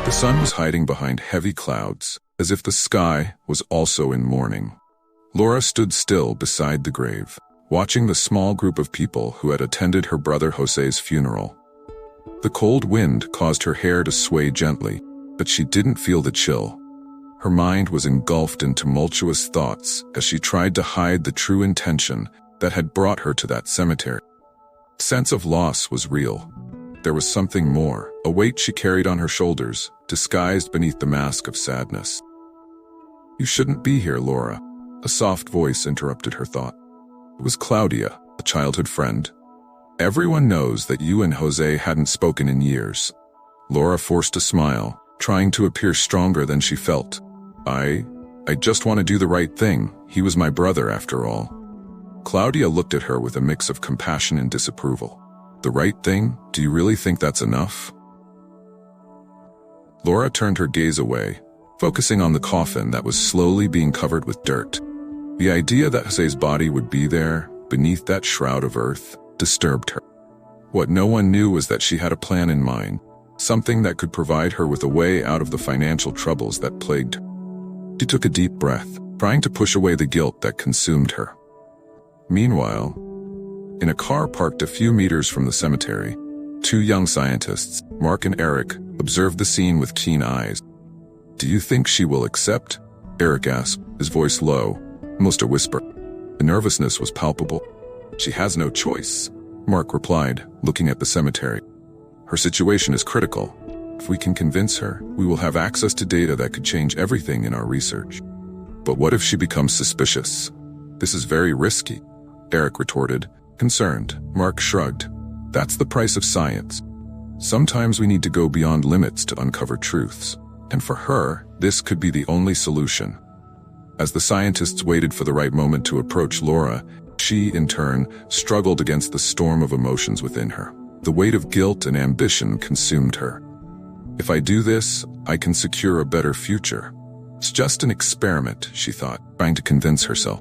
The sun was hiding behind heavy clouds, as if the sky was also in mourning. Laura stood still beside the grave, watching the small group of people who had attended her brother Jose's funeral. The cold wind caused her hair to sway gently, but she didn't feel the chill. Her mind was engulfed in tumultuous thoughts as she tried to hide the true intention that had brought her to that cemetery. The sense of loss was real. There was something more, a weight she carried on her shoulders, disguised beneath the mask of sadness. "You shouldn't be here, Laura," a soft voice interrupted her thought. It was Claudia, a childhood friend. "Everyone knows that you and Jose hadn't spoken in years." Laura forced a smile, trying to appear stronger than she felt. I just want to do the right thing. He was my brother after all." Claudia looked at her with a mix of compassion and disapproval. "The right thing? Do you really think that's enough?" Laura turned her gaze away, focusing on the coffin that was slowly being covered with dirt. The idea that Jose's body would be there, beneath that shroud of earth, disturbed her. What no one knew was that she had a plan in mind, something that could provide her with a way out of the financial troubles that plagued her. She took a deep breath, trying to push away the guilt that consumed her. Meanwhile, in a car parked a few meters from the cemetery, two young scientists, Mark and Eric, observed the scene with keen eyes. "Do you think she will accept?" Eric asked, his voice low, almost a whisper. The nervousness was palpable. "She has no choice," Mark replied, looking at the cemetery. "Her situation is critical. If we can convince her, we will have access to data that could change everything in our research." "But what if she becomes suspicious?" "This is very risky," Eric retorted, concerned. Mark shrugged. "That's the price of science. Sometimes we need to go beyond limits to uncover truths. And for her, this could be the only solution." As the scientists waited for the right moment to approach Laura, she, in turn, struggled against the storm of emotions within her. The weight of guilt and ambition consumed her. "If I do this, I can secure a better future. It's just an experiment," she thought, trying to convince herself.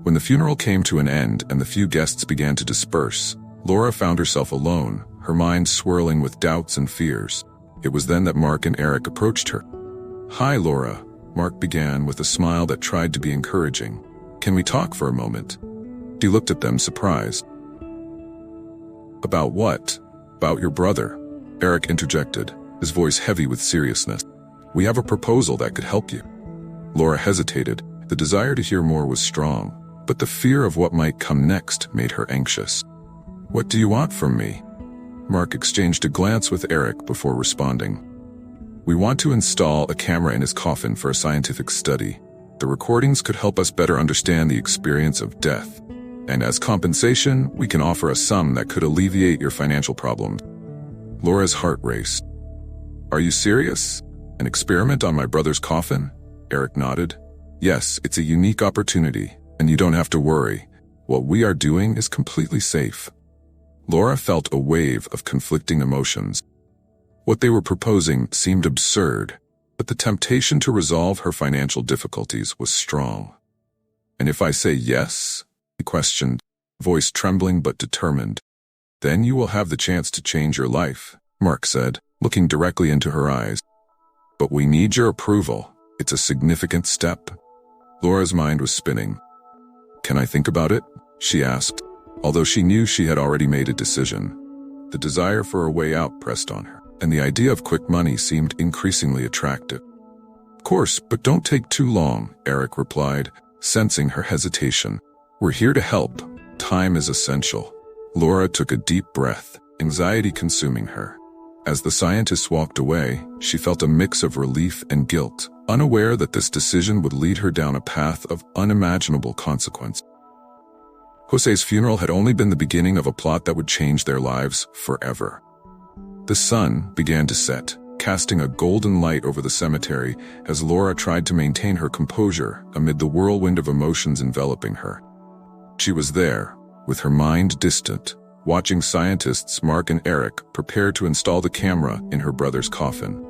When the funeral came to an end and the few guests began to disperse, Laura found herself alone, her mind swirling with doubts and fears. It was then that Mark and Eric approached her. "Hi, Laura," Mark began with a smile that tried to be encouraging. "Can we talk for a moment?" She looked at them, surprised. "About what?" "About your brother," Eric interjected, his voice heavy with seriousness. "We have a proposal that could help you." Laura hesitated. The desire to hear more was strong, but the fear of what might come next made her anxious. "What do you want from me?" Mark exchanged a glance with Eric before responding. "We want to install a camera in his coffin for a scientific study. The recordings could help us better understand the experience of death. And as compensation, we can offer a sum that could alleviate your financial problems." Laura's heart raced. "Are you serious? An experiment on my brother's coffin?" Eric nodded. "Yes, it's a unique opportunity, and you don't have to worry. What we are doing is completely safe." Laura felt a wave of conflicting emotions. What they were proposing seemed absurd, but the temptation to resolve her financial difficulties was strong. "And if I say yes?" he questioned, voice trembling but determined. "Then you will have the chance to change your life," Mark said, looking directly into her eyes. "But we need your approval. It's a significant step." Laura's mind was spinning. "Can I think about it?" she asked, although she knew she had already made a decision. The desire for a way out pressed on her, and the idea of quick money seemed increasingly attractive. "Of course, but don't take too long," Eric replied, sensing her hesitation. "We're here to help. Time is essential." Laura took a deep breath, anxiety consuming her. As the scientists walked away, she felt a mix of relief and guilt, unaware that this decision would lead her down a path of unimaginable consequence. Jose's funeral had only been the beginning of a plot that would change their lives forever. The sun began to set, casting a golden light over the cemetery as Laura tried to maintain her composure amid the whirlwind of emotions enveloping her. She was there, with her mind distant, watching scientists Mark and Eric prepare to install the camera in her brother's coffin.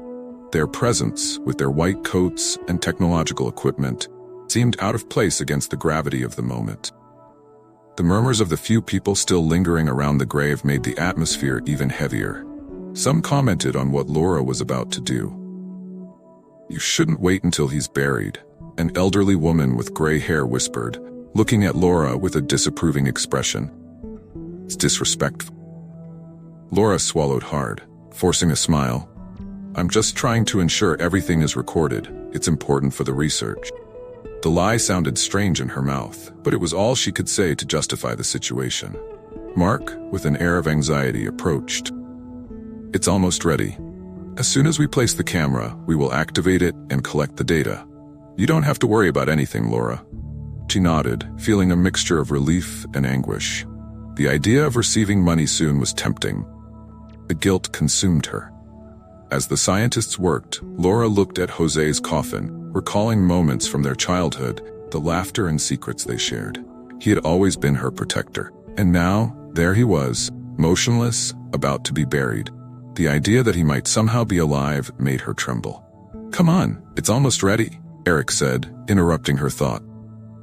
Their presence, with their white coats and technological equipment, seemed out of place against the gravity of the moment. The murmurs of the few people still lingering around the grave made the atmosphere even heavier. Some commented on what Laura was about to do, "You shouldn't wait until he's buried," an elderly woman with gray hair whispered, looking at Laura with a disapproving expression. "It's disrespectful." Laura swallowed hard, forcing a smile. "I'm just trying to ensure everything is recorded. It's important for the research." The lie sounded strange in her mouth, but it was all she could say to justify the situation. Mark, with an air of anxiety, approached. "It's almost ready. As soon as we place the camera, we will activate it and collect the data. You don't have to worry about anything, Laura." She nodded, feeling a mixture of relief and anguish. The idea of receiving money soon was tempting. The guilt consumed her. As the scientists worked, Laura looked at Jose's coffin, recalling moments from their childhood, the laughter and secrets they shared. He had always been her protector, and now, there he was, motionless, about to be buried. The idea that he might somehow be alive made her tremble. "Come on, it's almost ready," Eric said, interrupting her thought.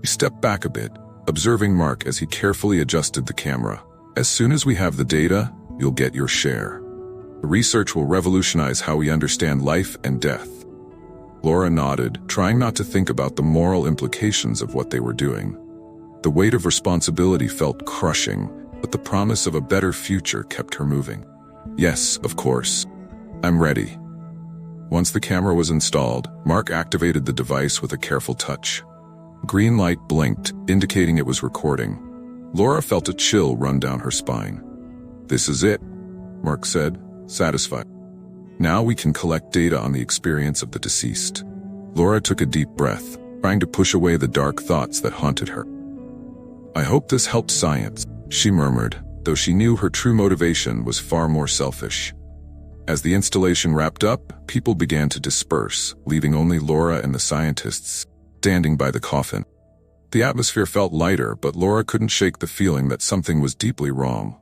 He stepped back a bit, observing Mark as he carefully adjusted the camera. "As soon as we have the data, you'll get your share. The research will revolutionize how we understand life and death." Laura nodded, trying not to think about the moral implications of what they were doing. The weight of responsibility felt crushing, but the promise of a better future kept her moving. "Yes, of course. I'm ready." Once the camera was installed, Mark activated the device with a careful touch. Green light blinked, indicating it was recording. Laura felt a chill run down her spine. "This is it," Mark said, satisfied. "Now we can collect data on the experience of the deceased." Laura took a deep breath, trying to push away the dark thoughts that haunted her. "I hope this helped science," she murmured, though she knew her true motivation was far more selfish. As the installation wrapped up, people began to disperse, leaving only Laura and the scientists standing by the coffin. The atmosphere felt lighter, but Laura couldn't shake the feeling that something was deeply wrong.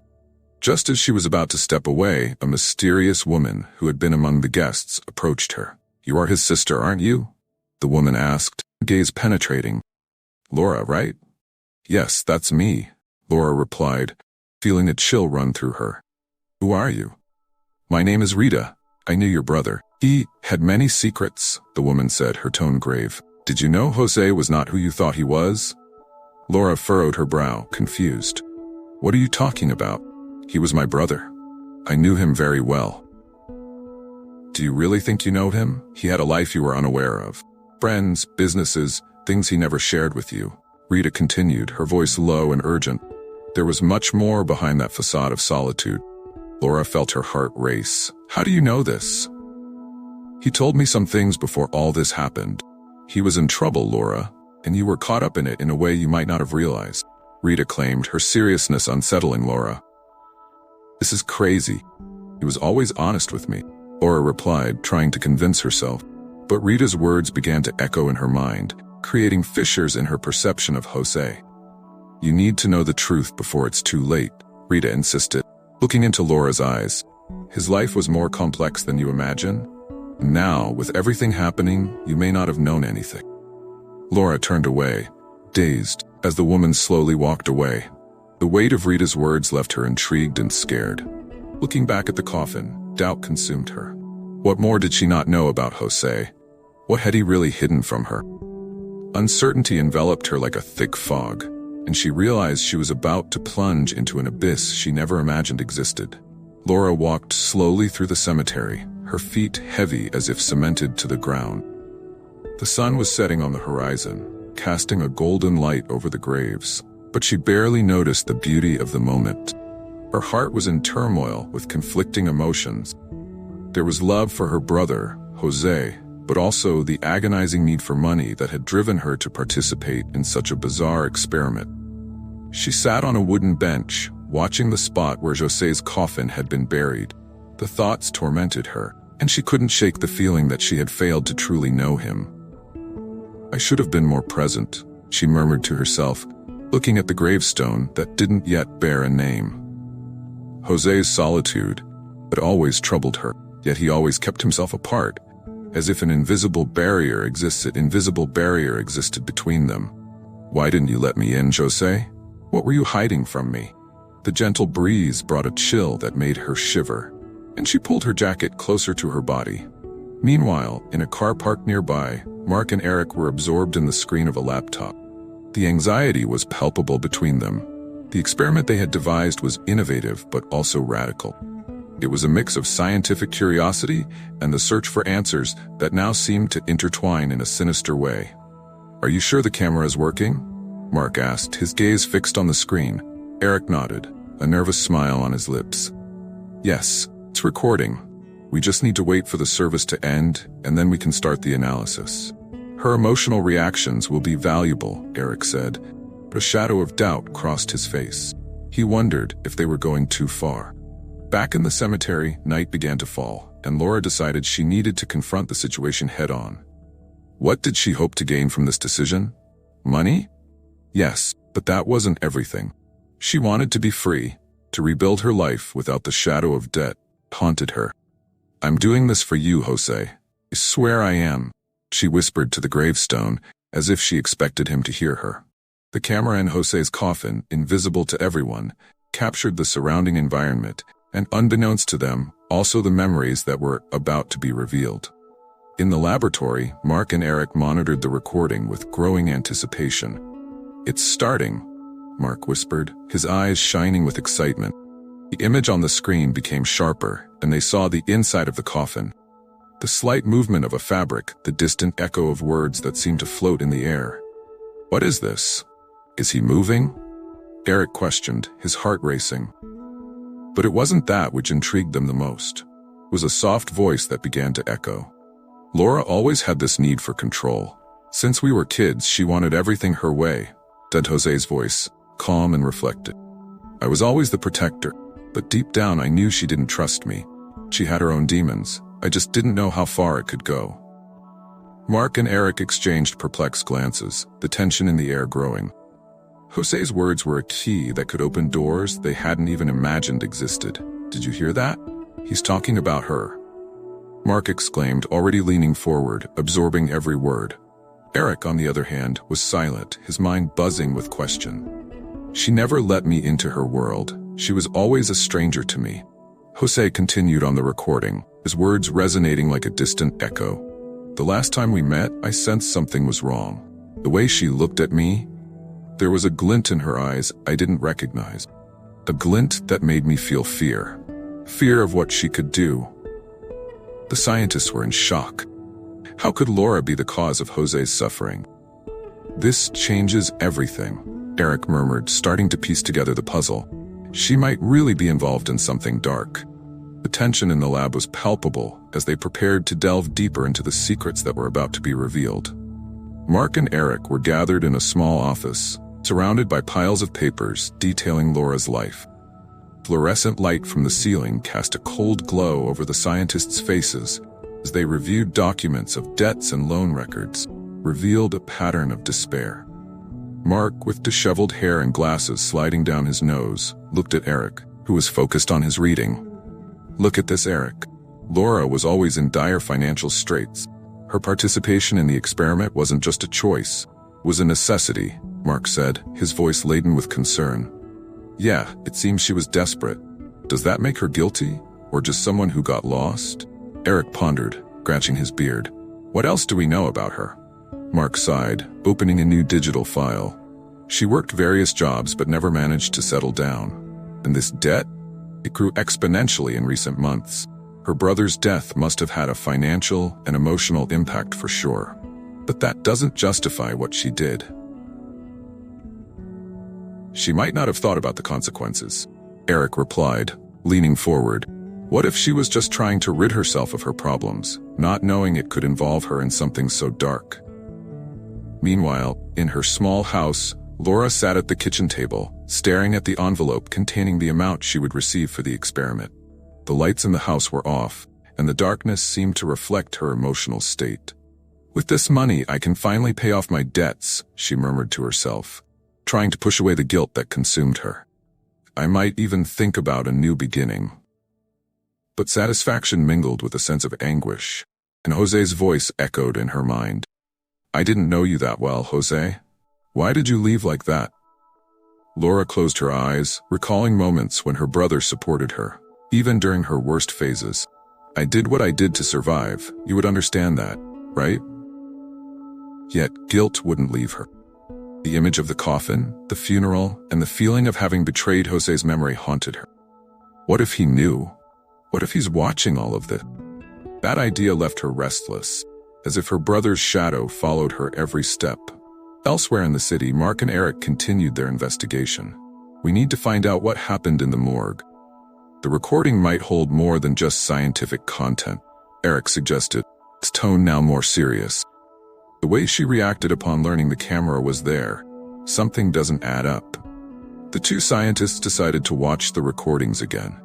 Just as she was about to step away, a mysterious woman who had been among the guests approached her. "You are his sister, aren't you?" the woman asked, her gaze penetrating. "Laura, right?" "Yes, that's me," Laura replied, feeling a chill run through her. "Who are you?" "My name is Rita. I knew your brother. He had many secrets," the woman said, her tone grave. "Did you know Jose was not who you thought he was?" Laura furrowed her brow, confused. "What are you talking about?" "He was my brother. I knew him very well." "Do you really think you know him? He had a life you were unaware of. Friends, businesses, things he never shared with you." Rita continued, her voice low and urgent. There was much more behind that facade of solitude. Laura felt her heart race. "How do you know this?" "He told me some things before all this happened. He was in trouble, Laura, and you were caught up in it in a way you might not have realized," Rita claimed, her seriousness unsettling Laura. "This is crazy. He was always honest with me," Laura replied, trying to convince herself. But Rita's words began to echo in her mind, creating fissures in her perception of Jose. "You need to know the truth before it's too late," Rita insisted, looking into Laura's eyes. "His life was more complex than you imagine. Now, with everything happening, you may not have known anything." Laura turned away, dazed, as the woman slowly walked away. The weight of Rita's words left her intrigued and scared. Looking back at the coffin, doubt consumed her. What more did she not know about Jose? What had he really hidden from her? Uncertainty enveloped her like a thick fog, and she realized she was about to plunge into an abyss she never imagined existed. Laura walked slowly through the cemetery, her feet heavy as if cemented to the ground. The sun was setting on the horizon, casting a golden light over the graves, but she barely noticed the beauty of the moment. Her heart was in turmoil with conflicting emotions. There was love for her brother, Jose, but also the agonizing need for money that had driven her to participate in such a bizarre experiment. She sat on a wooden bench, watching the spot where Jose's coffin had been buried. The thoughts tormented her, and she couldn't shake the feeling that she had failed to truly know him. "I should have been more present," she murmured to herself, looking at the gravestone that didn't yet bear a name. Jose's solitude had always troubled her, yet he always kept himself apart, as if an invisible barrier existed between them. "Why didn't you let me in, Jose? What were you hiding from me?" The gentle breeze brought a chill that made her shiver, and she pulled her jacket closer to her body. Meanwhile, in a car parked nearby, Mark and Eric were absorbed in the screen of a laptop. The anxiety was palpable between them. The experiment they had devised was innovative but also radical. It was a mix of scientific curiosity and the search for answers that now seemed to intertwine in a sinister way. "Are you sure the camera is working?" Mark asked, his gaze fixed on the screen. Eric nodded, a nervous smile on his lips. "Yes, it's recording. We just need to wait for the service to end, and then we can start the analysis." "Her emotional reactions will be valuable," Eric said, but a shadow of doubt crossed his face. He wondered if they were going too far. Back in the cemetery, night began to fall, and Laura decided she needed to confront the situation head-on. What did she hope to gain from this decision? Money? Yes, but that wasn't everything. She wanted to be free, to rebuild her life without the shadow of debt haunted her. "I'm doing this for you, Jose. I swear I am," she whispered to the gravestone, as if she expected him to hear her. The camera in Jose's coffin, invisible to everyone, captured the surrounding environment, and unbeknownst to them, also the memories that were about to be revealed. In the laboratory, Mark and Eric monitored the recording with growing anticipation. "It's starting," Mark whispered, his eyes shining with excitement. The image on the screen became sharper, and they saw the inside of the coffin. The slight movement of a fabric, the distant echo of words that seemed to float in the air. "What is this? Is he moving?" Eric questioned, his heart racing. But it wasn't that which intrigued them the most. It was a soft voice that began to echo. Laura always had this need for control. Since we were kids, she wanted everything her way, said Jose's voice, calm and reflective. "I was always the protector, but deep down I knew she didn't trust me. She had her own demons. I just didn't know how far it could go." Mark and Eric exchanged perplexed glances, the tension in the air growing. Jose's words were a key that could open doors they hadn't even imagined existed. "Did you hear that? He's talking about her," Mark exclaimed, already leaning forward, absorbing every word. Eric, on the other hand, was silent, his mind buzzing with question. "She never let me into her world. She was always a stranger to me." Jose continued on the recording, his words resonating like a distant echo. "The last time we met, I sensed something was wrong. The way she looked at me, there was a glint in her eyes I didn't recognize. A glint that made me feel fear. Fear of what she could do." The scientists were in shock. How could Laura be the cause of Jose's suffering? "This changes everything," Eric murmured, starting to piece together the puzzle. She might really be involved in something dark. The tension in the lab was palpable as they prepared to delve deeper into the secrets that were about to be revealed. Mark and Eric were gathered in a small office, surrounded by piles of papers detailing Laura's life. Fluorescent light from the ceiling cast a cold glow over the scientists' faces as they reviewed documents of debts and loan records, revealed a pattern of despair. Mark, with disheveled hair and glasses sliding down his nose, looked at Eric, who was focused on his reading. "Look at this, Eric. Laura was always in dire financial straits. Her participation in the experiment wasn't just a choice, it was a necessity," Mark said, his voice laden with concern. "Yeah, it seems she was desperate. Does that make her guilty, or just someone who got lost?" Eric pondered, scratching his beard. "What else do we know about her?" Mark sighed, opening a new digital file. "She worked various jobs but never managed to settle down. And this debt? It grew exponentially in recent months. Her brother's death must have had a financial and emotional impact for sure. But that doesn't justify what she did. She might not have thought about the consequences," Eric replied, leaning forward. "What if she was just trying to rid herself of her problems, not knowing it could involve her in something so dark?" Meanwhile, in her small house, Laura sat at the kitchen table, staring at the envelope containing the amount she would receive for the experiment. The lights in the house were off, and the darkness seemed to reflect her emotional state. "With this money, I can finally pay off my debts," she murmured to herself, trying to push away the guilt that consumed her. "I might even think about a new beginning." But satisfaction mingled with a sense of anguish, and Jose's voice echoed in her mind. "I didn't know you that well, Jose. Why did you leave like that?" Laura closed her eyes, recalling moments when her brother supported her, even during her worst phases. I did what I did to survive. You would understand that, right? Yet guilt wouldn't leave her. The image of the coffin, the funeral, and the feeling of having betrayed Jose's memory haunted her. What if he knew? What if he's watching all of this? That idea left her restless, as if her brother's shadow followed her every step. Elsewhere in the city, Mark and Eric continued their investigation. We need to find out what happened in the morgue. The recording might hold more than just scientific content, Eric suggested, his tone now more serious. The way she reacted upon learning the camera was there. Something doesn't add up. The two scientists decided to watch the recordings again.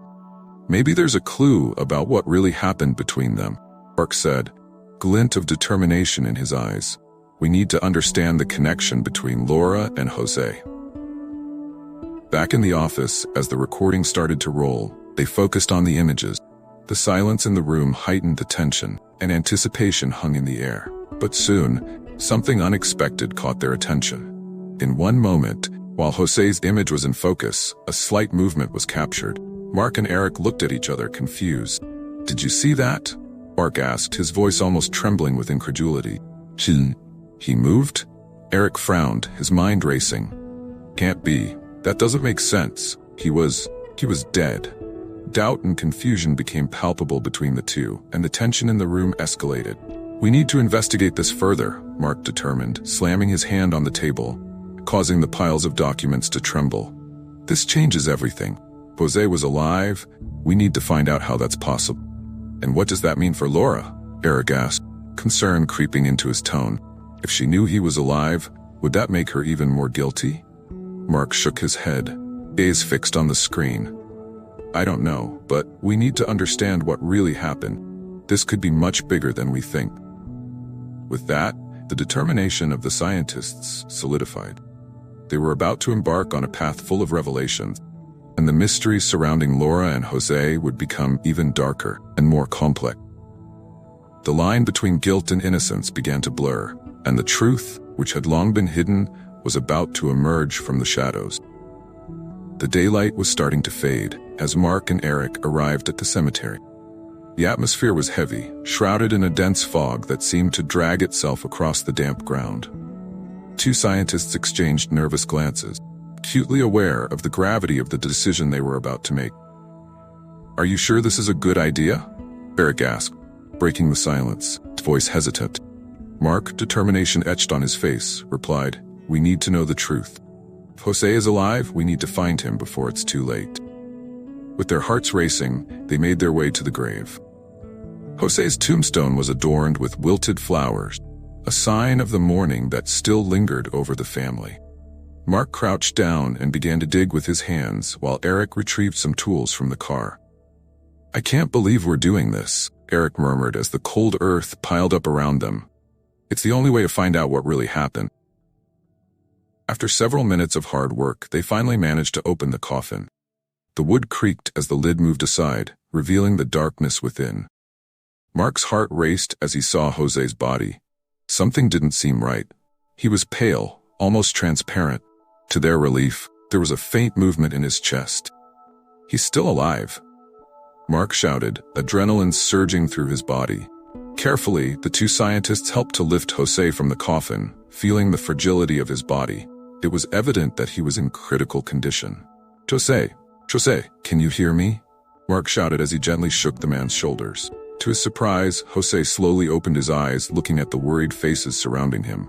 Maybe there's a clue about what really happened between them, Mark said, glint of determination in his eyes. We need to understand the connection between Laura and Jose. Back in the office, as the recording started to roll, they focused on the images. The silence in the room heightened the tension, and anticipation hung in the air. But soon, something unexpected caught their attention. In one moment, while Jose's image was in focus, a slight movement was captured. Mark and Eric looked at each other, confused. "Did you see that?" Mark asked, his voice almost trembling with incredulity. He moved? Eric frowned, his mind racing. Can't be. That doesn't make sense. He was dead. Doubt and confusion became palpable between the two, and the tension in the room escalated. We need to investigate this further, Mark determined, slamming his hand on the table, causing the piles of documents to tremble. This changes everything. Jose was alive. We need to find out how that's possible. And what does that mean for Laura? Eric asked, concern creeping into his tone. If she knew he was alive, would that make her even more guilty? Mark shook his head, gaze fixed on the screen. I don't know, but we need to understand what really happened. This could be much bigger than we think. With that, the determination of the scientists solidified. They were about to embark on a path full of revelations, and the mysteries surrounding Laura and Jose would become even darker and more complex. The line between guilt and innocence began to blur, and the truth, which had long been hidden, was about to emerge from the shadows. The daylight was starting to fade as Mark and Eric arrived at the cemetery. The atmosphere was heavy, shrouded in a dense fog that seemed to drag itself across the damp ground. Two scientists exchanged nervous glances, acutely aware of the gravity of the decision they were about to make. Are you sure this is a good idea? Eric asked, breaking the silence, his voice hesitant. Mark, determination etched on his face, replied, We need to know the truth. If Jose is alive, we need to find him before it's too late. With their hearts racing, they made their way to the grave. Jose's tombstone was adorned with wilted flowers, a sign of the mourning that still lingered over the family. Mark crouched down and began to dig with his hands while Eric retrieved some tools from the car. I can't believe we're doing this, Eric murmured as the cold earth piled up around them. It's the only way to find out what really happened. After several minutes of hard work, they finally managed to open the coffin. The wood creaked as the lid moved aside, revealing the darkness within. Mark's heart raced as he saw Jose's body. Something didn't seem right. He was pale, almost transparent. To their relief, there was a faint movement in his chest. He's still alive. Mark shouted, adrenaline surging through his body. Carefully, the two scientists helped to lift Jose from the coffin, feeling the fragility of his body. It was evident that he was in critical condition. Jose, can you hear me? Mark shouted as he gently shook the man's shoulders. To his surprise, Jose slowly opened his eyes, looking at the worried faces surrounding him.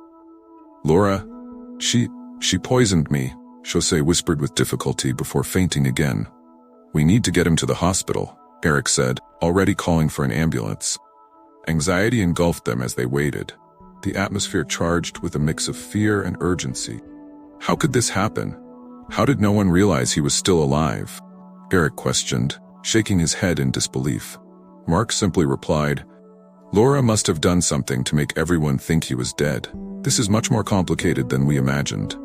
Laura, she poisoned me, Jose whispered with difficulty before fainting again. We need to get him to the hospital, Eric said, already calling for an ambulance. Anxiety engulfed them as they waited, the atmosphere charged with a mix of fear and urgency. How could this happen? How did no one realize he was still alive? Eric questioned, shaking his head in disbelief. Mark simply replied, Laura must have done something to make everyone think he was dead. This is much more complicated than we imagined.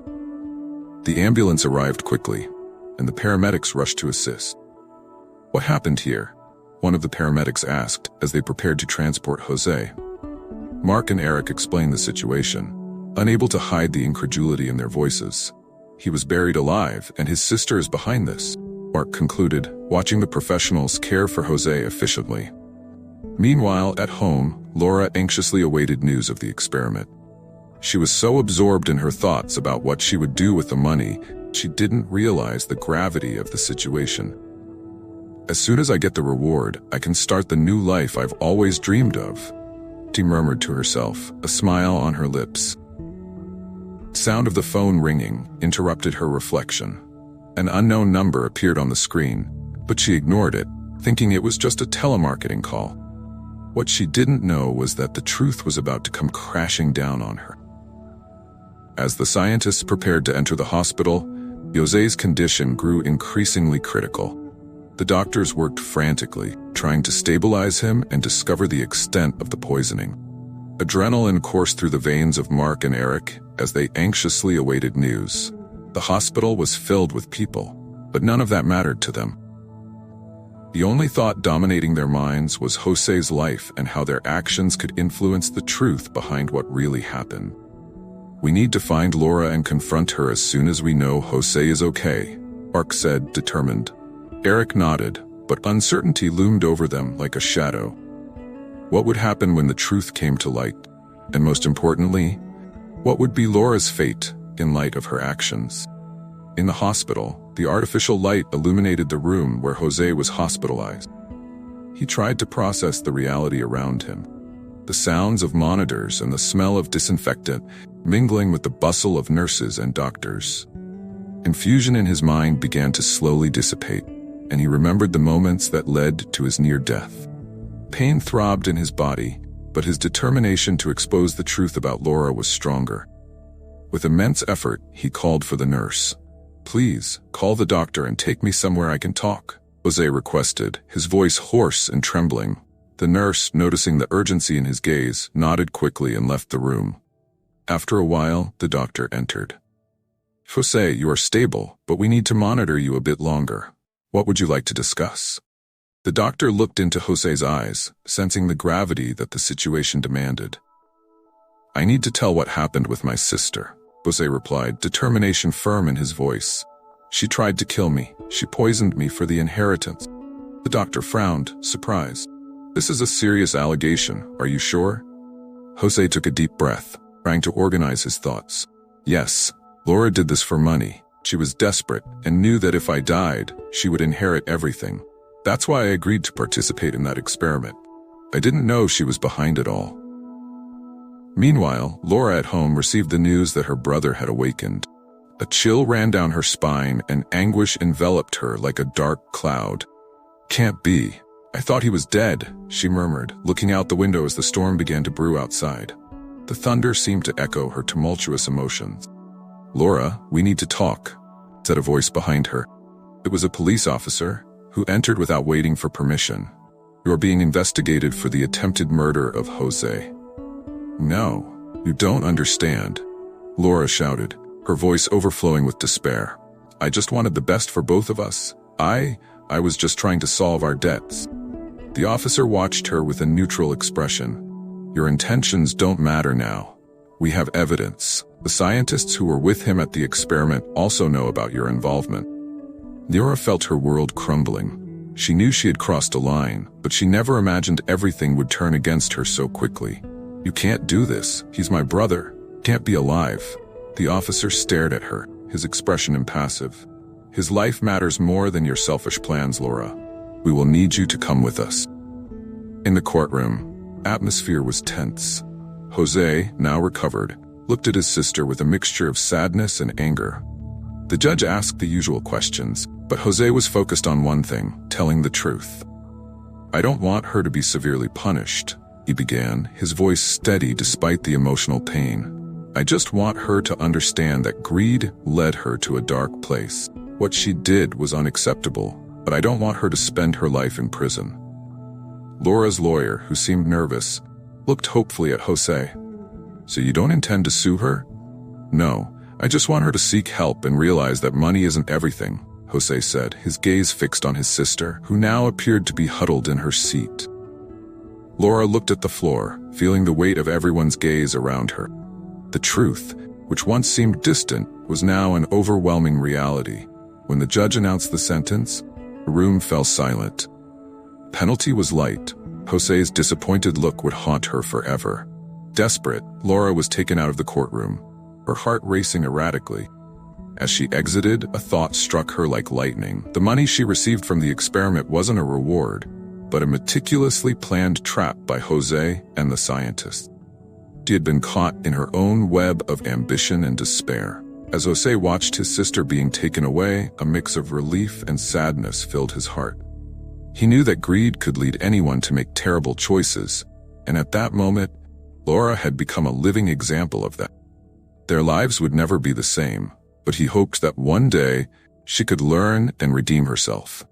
The ambulance arrived quickly, and the paramedics rushed to assist. What happened here? One of the paramedics asked as they prepared to transport Jose. Mark and Eric explained the situation, unable to hide the incredulity in their voices. He was buried alive, and his sister is behind this, Mark concluded, watching the professionals care for Jose efficiently. Meanwhile, at home, Laura anxiously awaited news of the experiment. She was so absorbed in her thoughts about what she would do with the money, she didn't realize the gravity of the situation. "As soon as I get the reward, I can start the new life I've always dreamed of," she murmured to herself, a smile on her lips. Sound of the phone ringing interrupted her reflection. An unknown number appeared on the screen, but she ignored it, thinking it was just a telemarketing call. What she didn't know was that the truth was about to come crashing down on her. As the scientists prepared to enter the hospital, José's condition grew increasingly critical. The doctors worked frantically, trying to stabilize him and discover the extent of the poisoning. Adrenaline coursed through the veins of Mark and Eric as they anxiously awaited news. The hospital was filled with people, but none of that mattered to them. The only thought dominating their minds was José's life and how their actions could influence the truth behind what really happened. "We need to find Laura and confront her as soon as we know José is okay," Mark said, determined. Eric nodded, but uncertainty loomed over them like a shadow. What would happen when the truth came to light? And most importantly, what would be Laura's fate in light of her actions? In the hospital, the artificial light illuminated the room where José was hospitalized. He tried to process the reality around him. The sounds of monitors and the smell of disinfectant mingling with the bustle of nurses and doctors. Confusion in his mind began to slowly dissipate, and he remembered the moments that led to his near death. Pain throbbed in his body, but his determination to expose the truth about Laura was stronger. With immense effort, he called for the nurse. "Please, call the doctor and take me somewhere I can talk," José requested, his voice hoarse and trembling. The nurse, noticing the urgency in his gaze, nodded quickly and left the room. After a while, the doctor entered. "José, you are stable, but we need to monitor you a bit longer. What would you like to discuss?" The doctor looked into José's eyes, sensing the gravity that the situation demanded. "I need to tell what happened with my sister," José replied, determination firm in his voice. "She tried to kill me. She poisoned me for the inheritance." The doctor frowned, surprised. "This is a serious allegation, are you sure?" José took a deep breath, trying to organize his thoughts. "Yes, Laura did this for money. She was desperate and knew that if I died, she would inherit everything. That's why I agreed to participate in that experiment. I didn't know she was behind it all." Meanwhile, Laura at home received the news that her brother had awakened. A chill ran down her spine and anguish enveloped her like a dark cloud. "Can't be. I thought he was dead," she murmured, looking out the window as the storm began to brew outside. The thunder seemed to echo her tumultuous emotions. "Laura, we need to talk," said a voice behind her. It was a police officer, who entered without waiting for permission. "You're being investigated for the attempted murder of José." "No, you don't understand," Laura shouted, her voice overflowing with despair. "I just wanted the best for both of us. I was just trying to solve our debts." The officer watched her with a neutral expression. "Your intentions don't matter now. We have evidence. The scientists who were with him at the experiment also know about your involvement." Laura felt her world crumbling. She knew she had crossed a line, but she never imagined everything would turn against her so quickly. "You can't do this. He's my brother. Can't be alive." The officer stared at her, his expression impassive. "His life matters more than your selfish plans, Laura. We will need you to come with us." In the courtroom, atmosphere was tense. José, now recovered, looked at his sister with a mixture of sadness and anger. The judge asked the usual questions, but José was focused on one thing, telling the truth. "I don't want her to be severely punished," he began, his voice steady despite the emotional pain. "I just want her to understand that greed led her to a dark place. What she did was unacceptable, but I don't want her to spend her life in prison." Laura's lawyer, who seemed nervous, looked hopefully at José. "So you don't intend to sue her?" "No, I just want her to seek help and realize that money isn't everything," José said, his gaze fixed on his sister, who now appeared to be huddled in her seat. Laura looked at the floor, feeling the weight of everyone's gaze around her. The truth, which once seemed distant, was now an overwhelming reality. When the judge announced the sentence, the room fell silent. Penalty was light, Jose's disappointed look would haunt her forever. Desperate, Laura was taken out of the courtroom, her heart racing erratically. As she exited, a thought struck her like lightning. The money she received from the experiment wasn't a reward, but a meticulously planned trap by Jose and the scientists. She had been caught in her own web of ambition and despair. As Jose watched his sister being taken away, a mix of relief and sadness filled his heart. He knew that greed could lead anyone to make terrible choices, and at that moment, Laura had become a living example of that. Their lives would never be the same, but he hoped that one day she could learn and redeem herself.